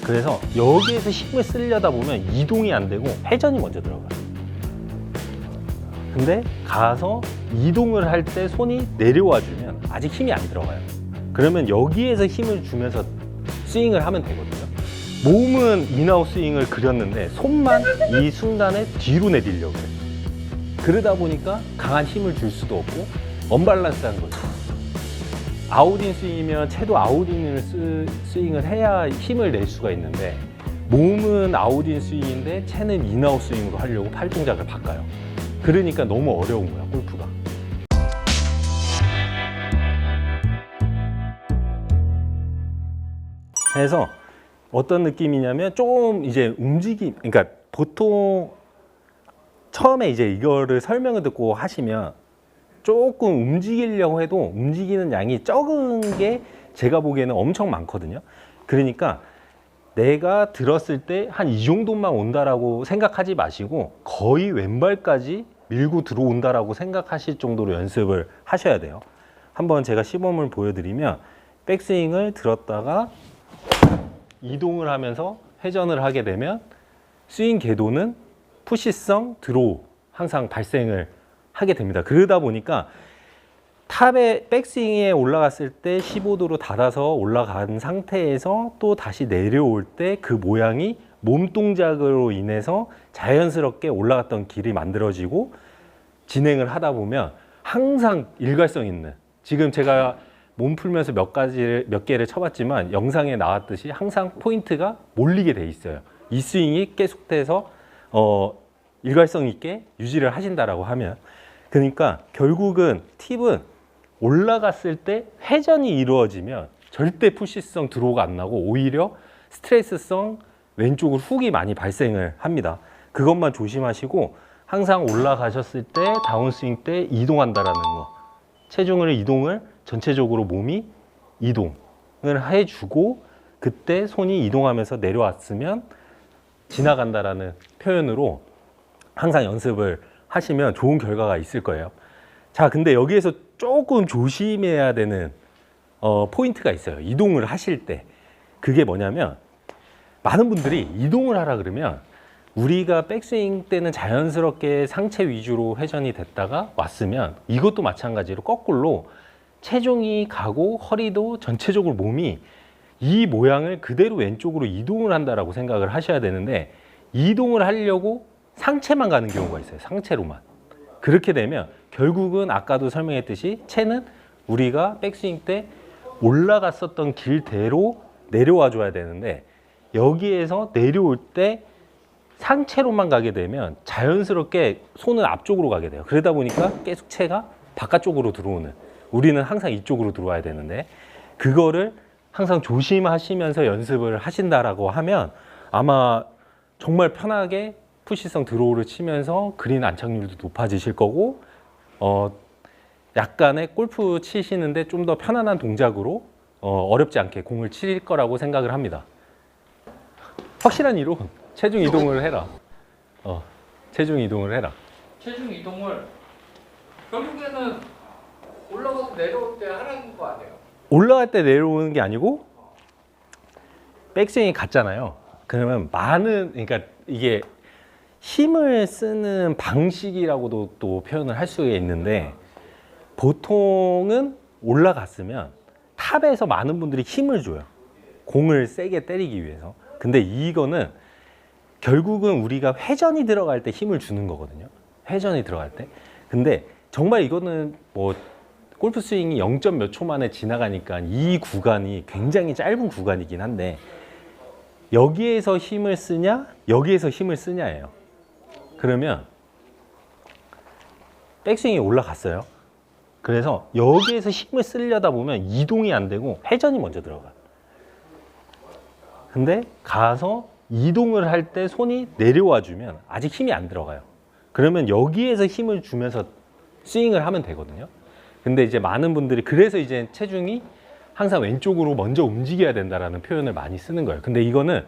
그래서 여기에서 힘을 쓰려다 보면 이동이 안 되고 회전이 먼저 들어가요. 근데 가서 이동을 할 때 손이 내려와 주면 아직 힘이 안 들어가요. 그러면 여기에서 힘을 주면서 스윙을 하면 되거든요. 몸은 인아웃 스윙을 그렸는데 손만 이 순간에 뒤로 내리려고 해요. 그러다 보니까 강한 힘을 줄 수도 없고 언밸런스한 거죠. 아웃인 스윙이면 채도 아웃인을 스윙을 해야 힘을 낼 수가 있는데 몸은 아웃인 스윙인데 채는 인아웃 스윙으로 하려고 팔 동작을 바꿔요. 그러니까 너무 어려운 거야, 골프가. 그래서 어떤 느낌이냐면 좀 이제 그러니까 보통 처음에 이제 이거를 설명을 듣고 하시면 조금 움직이려고 해도 움직이는 양이 적은 게 제가 보기에는 엄청 많거든요. 그러니까 내가 들었을 때 한 이 정도만 온다라고 생각하지 마시고 거의 왼발까지 밀고 들어온다라고 생각하실 정도로 연습을 하셔야 돼요. 한번 제가 시범을 보여드리면 백스윙을 들었다가 이동을 하면서 회전을 하게 되면 스윙 궤도는 푸시성 드로우 항상 발생을 하게 됩니다. 그러다 보니까 탑에 백스윙에 올라갔을 때 15도로 닫아서 올라간 상태에서 또 다시 내려올 때 그 모양이 몸 동작으로 인해서 자연스럽게 올라갔던 길이 만들어지고 진행을 하다 보면 항상 일관성 있는, 지금 제가 몸 풀면서 몇 개를 쳐봤지만 영상에 나왔듯이 항상 포인트가 몰리게 돼 있어요. 이 스윙이 계속돼서 일관성 있게 유지를 하신다라고 하면, 그러니까 결국은 팁은 올라갔을 때 회전이 이루어지면 절대 푸시성 드로우가 안 나고 오히려 스트레스성 왼쪽으로 훅이 많이 발생을 합니다. 그것만 조심하시고 항상 올라가셨을 때 다운스윙 때 이동한다라는 거, 체중을 이동을 전체적으로 몸이 이동을 해주고 그때 손이 이동하면서 내려왔으면 지나간다라는 표현으로 항상 연습을 하시면 좋은 결과가 있을 거예요. 자, 근데 여기에서 조금 조심해야 되는 포인트가 있어요. 이동을 하실 때. 그게 뭐냐면 많은 분들이 이동을 하라 그러면 우리가 백스윙 때는 자연스럽게 상체 위주로 회전이 됐다가 왔으면 이것도 마찬가지로 거꾸로 체중이 가고 허리도 전체적으로 몸이 이 모양을 그대로 왼쪽으로 이동을 한다라고 생각을 하셔야 되는데 이동을 하려고 상체만 가는 경우가 있어요. 상체로만. 그렇게 되면 결국은 아까도 설명했듯이 채는 우리가 백스윙 때 올라갔었던 길대로 내려와 줘야 되는데 여기에서 내려올 때 상체로만 가게 되면 자연스럽게 손은 앞쪽으로 가게 돼요. 그러다 보니까 계속 채가 바깥쪽으로 들어오는, 우리는 항상 이쪽으로 들어와야 되는데 그거를 항상 조심하시면서 연습을 하신다라고 하면 아마 정말 편하게 푸시성 드로우를 치면서 그린 안착률도 높아지실 거고 약간의 골프 치시는데 좀 더 편안한 동작으로 어렵지 않게 공을 칠 거라고 생각을 합니다. 확실한 이론, 체중 이동을 해라. 체중 이동을 해라. 체중 이동을 결국에는 올라가서 내려올 때 하라는 거 아니에요? 올라갈 때 내려오는 게 아니고 백스윙이 갔잖아요. 그러면 그러니까 이게 힘을 쓰는 방식이라고도 또 표현을 할 수가 있는데 보통은 올라갔으면 탑에서 많은 분들이 힘을 줘요. 공을 세게 때리기 위해서. 근데 이거는 결국은 우리가 회전이 들어갈 때 힘을 주는 거거든요. 회전이 들어갈 때. 근데 정말 이거는 뭐 골프 스윙이 0. 몇 초 만에 지나가니까 이 구간이 굉장히 짧은 구간이긴 한데 여기에서 힘을 쓰냐 여기에서 힘을 쓰냐예요. 그러면 백스윙이 올라갔어요. 그래서 여기에서 힘을 쓰려다 보면 이동이 안 되고 회전이 먼저 들어가요. 근데 가서 이동을 할 때 손이 내려와 주면 아직 힘이 안 들어가요. 그러면 여기에서 힘을 주면서 스윙을 하면 되거든요. 근데 이제 많은 분들이 그래서 이제 체중이 항상 왼쪽으로 먼저 움직여야 된다라는 표현을 많이 쓰는 거예요. 근데 이거는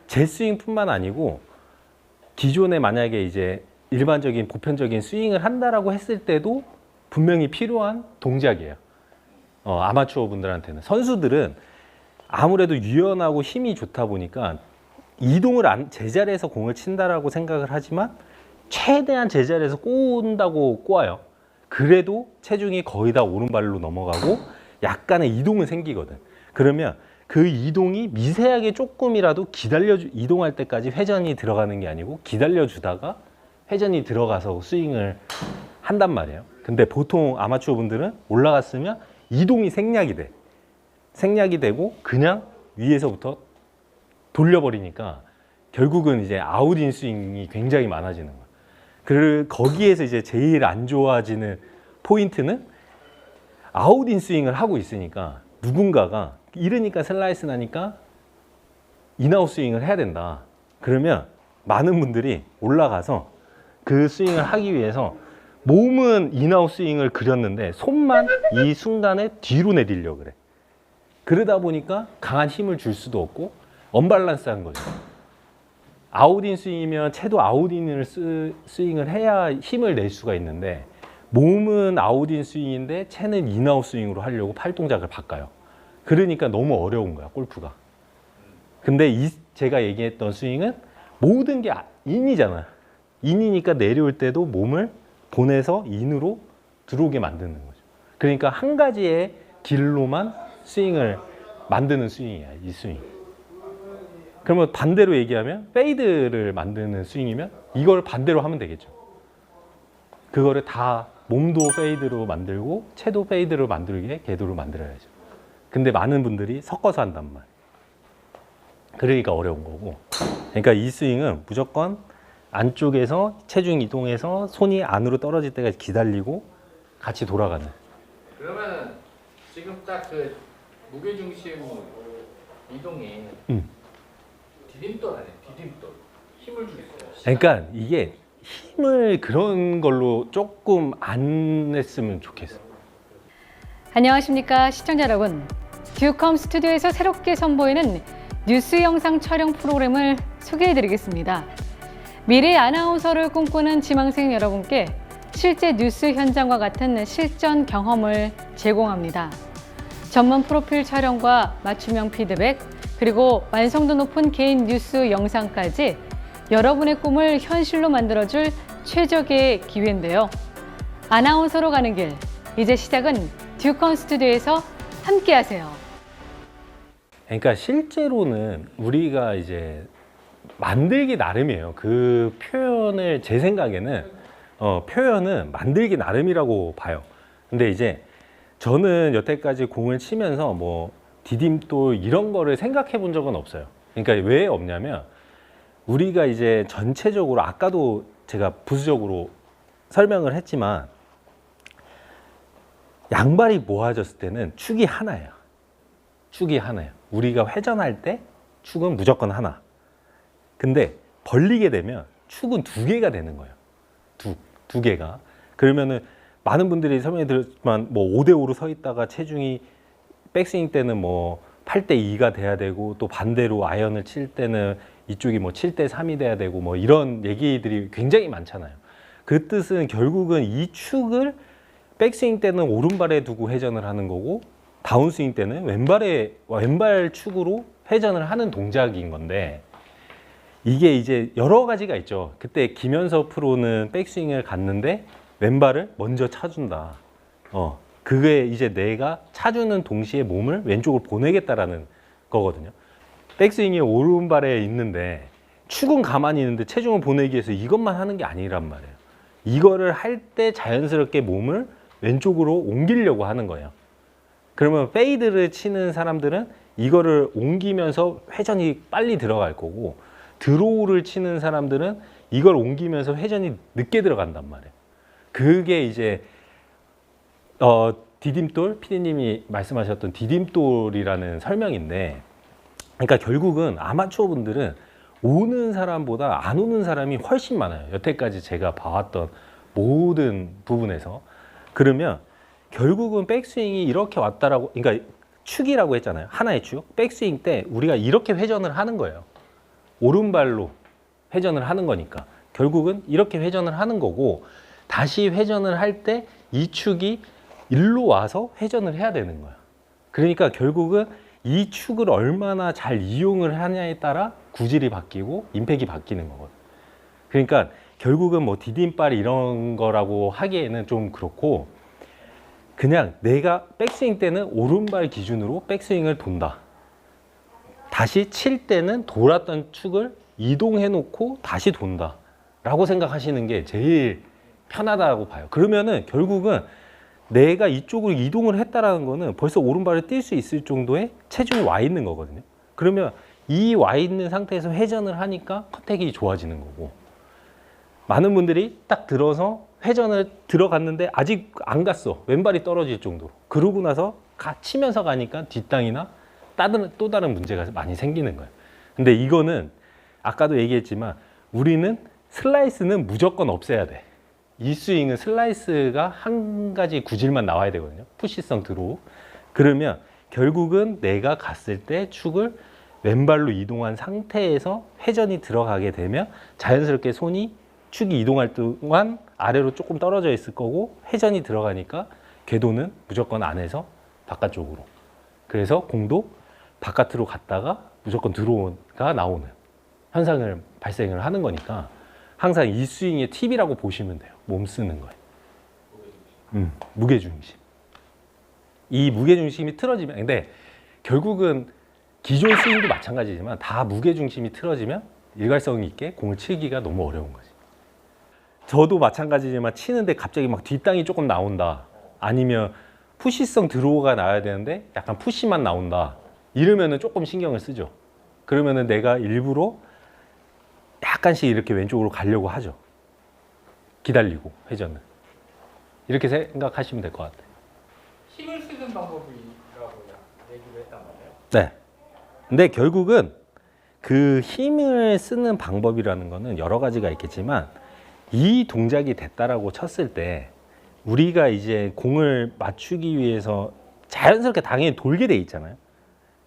제 스윙뿐만 아니고 기존에 만약에 이제 일반적인 보편적인 스윙을 한다라고 했을 때도 분명히 필요한 동작이에요. 아마추어 분들한테는. 선수들은 아무래도 유연하고 힘이 좋다 보니까 이동을 제자리에서 공을 친다라고 생각을 하지만 최대한 제자리에서 꼬은다고 꼬아요. 그래도 체중이 거의 다 오른발로 넘어가고 약간의 이동은 생기거든. 그러면 그 이동이 미세하게 조금이라도 이동할 때까지 회전이 들어가는 게 아니고 기다려주다가 회전이 들어가서 스윙을 한단 말이에요. 근데 보통 아마추어 분들은 올라갔으면 이동이 생략이 돼. 생략이 되고 그냥 위에서부터 돌려버리니까 결국은 이제 아웃인 스윙이 굉장히 많아지는 거야. 거기에서 이제 제일 안 좋아지는 포인트는 아웃인 스윙을 하고 있으니까 누군가가 이러니까 슬라이스 나니까 인아웃 스윙을 해야 된다. 그러면 많은 분들이 올라가서 그 스윙을 하기 위해서 몸은 인아웃 스윙을 그렸는데 손만 이 순간에 뒤로 내리려고 그래. 그러다 보니까 강한 힘을 줄 수도 없고 언밸런스한 거죠. 아웃인 스윙이면 채도 아웃인을 스윙을 해야 힘을 낼 수가 있는데 몸은 아웃인 스윙인데 채는 인아웃 스윙으로 하려고 팔 동작을 바꿔요. 그러니까 너무 어려운 거야, 골프가. 근데 제가 얘기했던 스윙은 모든 게 인이잖아. 인이니까 내려올 때도 몸을 보내서 인으로 들어오게 만드는 거죠. 그러니까 한 가지의 길로만 스윙을 만드는 스윙이야, 이 스윙. 그러면 반대로 얘기하면 페이드를 만드는 스윙이면 이걸 반대로 하면 되겠죠. 그거를 다 몸도 페이드로 만들고 채도 페이드로 만들게 궤도로 만들어야죠. 근데 많은 분들이 섞어서 한단 말이에요. 그러니까 어려운 거고. 그러니까 이 스윙은 무조건 안쪽에서 체중 이동해서 손이 안으로 떨어질 때까지 기다리고 같이 돌아가는. 그러면 지금 딱 그 무게중심 이동이 디딤돌 아니에요? 디딤돌. 힘을 주겠어요. 그러니까 이게 힘을 그런 걸로 조금 안 했으면 좋겠어. 안녕하십니까 시청자 여러분. 듀컴 스튜디오에서 새롭게 선보이는 뉴스 영상 촬영 프로그램을 소개해드리겠습니다. 미래 아나운서를 꿈꾸는 지망생 여러분께 실제 뉴스 현장과 같은 실전 경험을 제공합니다. 전문 프로필 촬영과 맞춤형 피드백, 그리고 완성도 높은 개인 뉴스 영상까지 여러분의 꿈을 현실로 만들어줄 최적의 기회인데요. 아나운서로 가는 길, 이제 시작은 듀컴 스튜디오에서 함께하세요. 그러니까 실제로는 우리가 이제 만들기 나름이에요. 그 표현을 제 생각에는 표현은 만들기 나름이라고 봐요. 근데 이제 저는 여태까지 공을 치면서 뭐 디딤돌 이런 거를 생각해 본 적은 없어요. 그러니까 왜 없냐면 우리가 이제 전체적으로 아까도 제가 부수적으로 설명을 했지만 양발이 모아졌을 때는 축이 하나예요. 축이 하나예요. 우리가 회전할 때 축은 무조건 하나. 근데 벌리게 되면 축은 두 개가 되는 거예요. 두 개가. 그러면은 많은 분들이 설명해 드렸지만 뭐 5대5로 서 있다가 체중이 백스윙 때는 뭐 8대2가 돼야 되고 또 반대로 아이언을 칠 때는 이쪽이 뭐 7대3이 돼야 되고 뭐 이런 얘기들이 굉장히 많잖아요. 그 뜻은 결국은 이 축을 백스윙 때는 오른발에 두고 회전을 하는 거고 다운스윙 때는 왼발 축으로 회전을 하는 동작인 건데 이게 이제 여러 가지가 있죠. 그때 김현서 프로는 백스윙을 갔는데 왼발을 먼저 차준다. 그게 이제 내가 차주는 동시에 몸을 왼쪽으로 보내겠다라는 거거든요. 백스윙이 오른발에 있는데 축은 가만히 있는데 체중을 보내기 위해서 이것만 하는 게 아니란 말이에요. 이거를 할 때 자연스럽게 몸을 왼쪽으로 옮기려고 하는 거예요. 그러면 페이드를 치는 사람들은 이거를 옮기면서 회전이 빨리 들어갈 거고 드로우를 치는 사람들은 이걸 옮기면서 회전이 늦게 들어간단 말이에요. 그게 이제 디딤돌, 피디님이 말씀하셨던 디딤돌이라는 설명인데 그러니까 결국은 아마추어 분들은 오는 사람보다 안 오는 사람이 훨씬 많아요. 여태까지 제가 봐왔던 모든 부분에서. 그러면 결국은 백스윙이 이렇게 왔다라고, 그러니까 축이라고 했잖아요. 하나의 축. 백스윙 때 우리가 이렇게 회전을 하는 거예요. 오른발로 회전을 하는 거니까. 결국은 이렇게 회전을 하는 거고 다시 회전을 할 때 이 축이 일로 와서 회전을 해야 되는 거야. 그러니까 결국은 이 축을 얼마나 잘 이용을 하냐에 따라 구질이 바뀌고 임팩이 바뀌는 거거든. 그러니까 결국은 뭐 디딤발 이런 거라고 하기에는 좀 그렇고, 그냥 내가 백스윙 때는 오른발 기준으로 백스윙을 돈다. 다시 칠 때는 돌았던 축을 이동해 놓고 다시 돈다 라고 생각하시는 게 제일 편하다고 봐요. 그러면은 결국은 내가 이쪽으로 이동을 했다라는 거는 벌써 오른발을 뛸 수 있을 정도의 체중이 와 있는 거거든요. 그러면 이 와 있는 상태에서 회전을 하니까 컨택이 좋아지는 거고, 많은 분들이 딱 들어서 회전을 들어갔는데 아직 안 갔어. 왼발이 떨어질 정도로. 그러고 나서 치면서 가니까 뒷땅이나 또 다른 문제가 많이 생기는 거예요. 근데 이거는 아까도 얘기했지만 우리는 슬라이스는 무조건 없애야 돼. 이 스윙은 슬라이스가 한 가지 구질만 나와야 되거든요. 푸시성 드로우. 그러면 결국은 내가 갔을 때 축을 왼발로 이동한 상태에서 회전이 들어가게 되면 자연스럽게 축이 이동할 동안 아래로 조금 떨어져 있을 거고, 회전이 들어가니까 궤도는 무조건 안에서 바깥쪽으로. 그래서 공도 바깥으로 갔다가 무조건 드로우가 나오는 현상을 발생을 하는 거니까 항상 이 스윙의 팁이라고 보시면 돼요. 몸 쓰는 거예요. 무게중심. 이 무게중심이 틀어지면, 근데 결국은 기존 스윙도 마찬가지지만 다 무게중심이 틀어지면 일관성 있게 공을 치기가 너무 어려운 거지. 저도 마찬가지지만 치는데 갑자기 막 뒷땅이 조금 나온다. 아니면 푸시성 드로우가 나와야 되는데 약간 푸시만 나온다. 이러면은 조금 신경을 쓰죠. 그러면은 내가 일부러 약간씩 이렇게 왼쪽으로 가려고 하죠. 기다리고 회전을. 이렇게 생각하시면 될 것 같아요. 힘을 쓰는 방법이라고 얘기를 했단 말이에요. 네. 근데 결국은 그 힘을 쓰는 방법이라는 거는 여러 가지가 있겠지만, 이 동작이 됐다라고 쳤을 때 우리가 이제 공을 맞추기 위해서 자연스럽게 당연히 돌게 돼 있잖아요.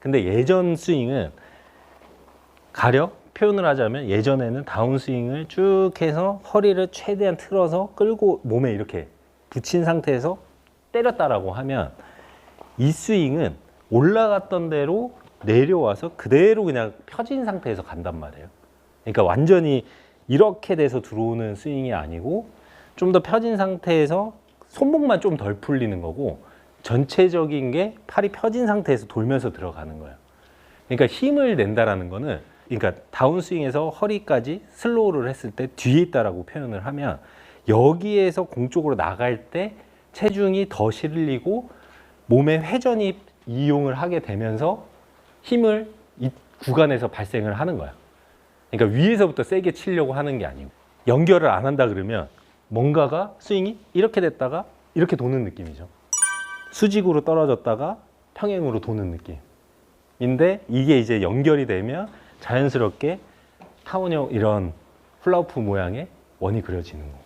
근데 예전 스윙은 가령 표현을 하자면 예전에는 다운스윙을 쭉 해서 허리를 최대한 틀어서 끌고 몸에 이렇게 붙인 상태에서 때렸다라고 하면, 이 스윙은 올라갔던 대로 내려와서 그대로 그냥 펴진 상태에서 간단 말이에요. 그러니까 완전히 이렇게 돼서 들어오는 스윙이 아니고 좀 더 펴진 상태에서 손목만 좀 덜 풀리는 거고, 전체적인 게 팔이 펴진 상태에서 돌면서 들어가는 거예요. 그러니까 힘을 낸다라는 거는, 그러니까 다운스윙에서 허리까지 슬로우를 했을 때 뒤에 있다라고 표현을 하면, 여기에서 공 쪽으로 나갈 때 체중이 더 실리고 몸의 회전이 이용을 하게 되면서 힘을 이 구간에서 발생을 하는 거야. 그러니까 위에서부터 세게 치려고 하는 게 아니고, 연결을 안 한다 그러면 뭔가가 스윙이 이렇게 됐다가 이렇게 도는 느낌이죠. 수직으로 떨어졌다가 평행으로 도는 느낌인데, 이게 이제 연결이 되면 자연스럽게 타원형 이런 플라우프 모양의 원이 그려지는 거.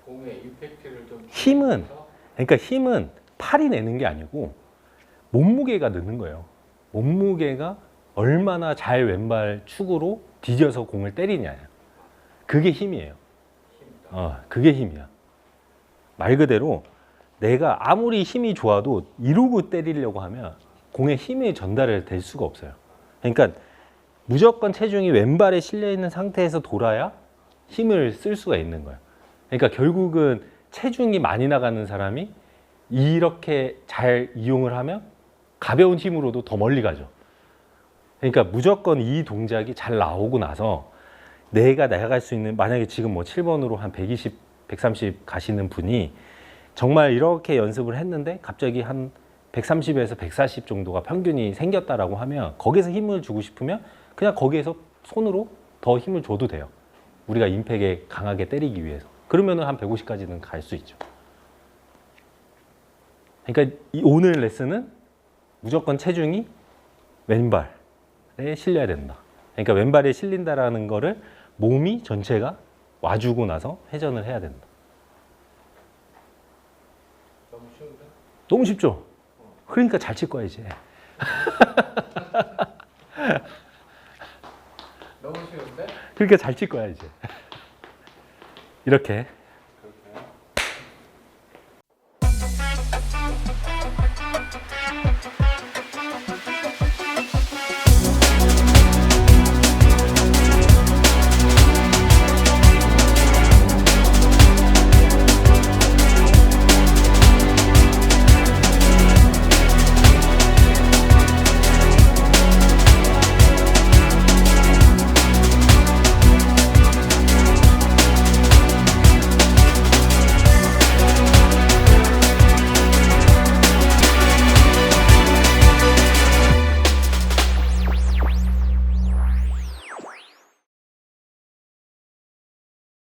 공의 임팩트를 좀 힘은, 그러니까 힘은 팔이 내는 게 아니고 몸무게가 느는 거예요. 몸무게가 얼마나 잘 왼발 축으로 디뎌서 공을 때리냐. 그게 힘이에요. 그게 힘이야. 말 그대로 내가 아무리 힘이 좋아도 이러고 때리려고 하면 공에 힘이 전달이 될 수가 없어요. 그러니까 무조건 체중이 왼발에 실려 있는 상태에서 돌아야 힘을 쓸 수가 있는 거예요. 그러니까 결국은 체중이 많이 나가는 사람이 이렇게 잘 이용을 하면 가벼운 힘으로도 더 멀리 가죠. 그러니까 무조건 이 동작이 잘 나오고 나서 내가 나갈 수 있는, 만약에 지금 뭐 7번으로 한 120, 130 가시는 분이 정말 이렇게 연습을 했는데 갑자기 한 130에서 140 정도가 평균이 생겼다라고 하면, 거기서 힘을 주고 싶으면 그냥 거기에서 손으로 더 힘을 줘도 돼요. 우리가 임팩에 강하게 때리기 위해서. 그러면 한 150까지는 갈 수 있죠. 그러니까 오늘 레슨은 무조건 체중이 왼발에 실려야 된다. 그러니까 왼발에 실린다라는 거를 몸이 전체가 와주고 나서 회전을 해야 된다. 너무 쉬운데? 너무 쉽죠? 그러니까 잘 칠 거야 이제. 너무 쉬운데? 그러니까 잘 칠 거야 이제. 이렇게